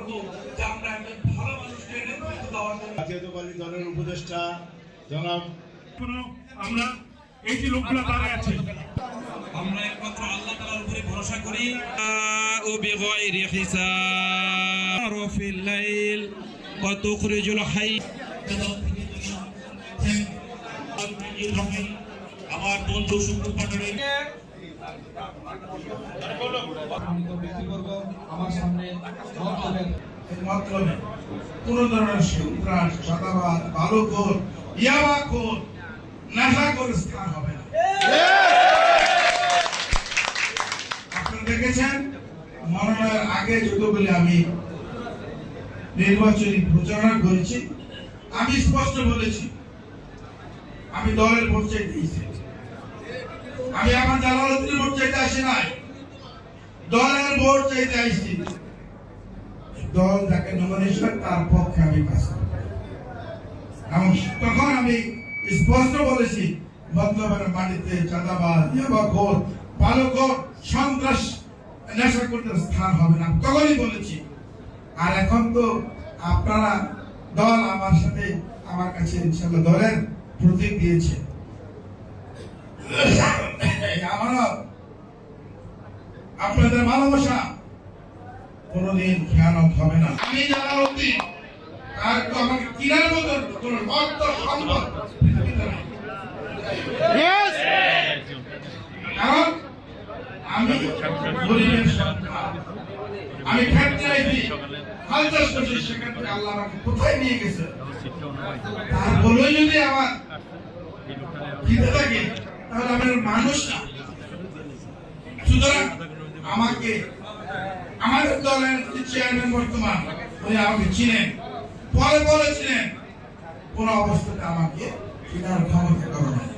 করব যে আমরা একজন ভালো মানুষকে নেতৃত্ব দেওয়ার জন্য জাতীয়তাবাদী দলের উপদেষ্টা জনাব আমরা এই যে লোকগুলো দাঁড়ায় আছে আমরা একমাত্র আল্লাহ তাআলার উপরে ভরসা করি ও বিগাইরি হিসাব ফিল লাইল ওয়া তুখরিজুল হাই আমার বন্ধু শুকুর পাটনের আমার সামনে মতলবে কোন ধরনের সন্ত্রাস, চাঁদাবাজ, বালুখোর, ইয়াবাখোর, নেশাখোর স্থান হবে না। আপনারা দেখেছেন মনোনয়নের আগে যতগুলি আমি নির্বাচনী প্রচারণা করেছি, আমি স্পষ্ট বলেছি আমি দলের ভোট চাইতে এসেছি। আমি আমার জালালউদ্দিনের ভোট চাইতে আসি নাই, দলের ভোট চাইতে আসছি। দল যাকে নমিনেশন তার পক্ষে আমি কাজ করব। এবং তখন আমি স্পষ্ট বলেছি মতলবের মাটিতে চাঁদাবাজ, ইয়াবাখোর, বালুখোর, সন্ত্রাস, নেশাখোরদের স্থান হবে না, তখনই বলেছি। আর এখন তো আপনারা দল আমার সাথে আমার কাছে ইনশাআল্লাহ দলের প্রতীক দিয়েছে। আমারও আপনাদের ভালোবাসা কোনদিন খেয়ানত হবে না। আমি জালালউদ্দিন আর তো আমাকে কিনার মতো কোন অর্থ সম্পদ পৃথিবীতে নাই। কারণ আমি গরিবের সন্তান, আমি খেতে চাইছি, হাল চাষ করছি, সেখান থেকে আল্লাহ আমাকে কোথায় নিয়ে গেছে তারপরে যদি আমার দিতে থাকে তাহলে আমি মানুষ না। সুতরাং আমাকে আমাদের দলের চেয়ারম্যান বর্তমান উনি আমাকে চিনেন, পরে চিনেন, কোন অবস্থাতে আমাকে চিনার ক্ষমতা করে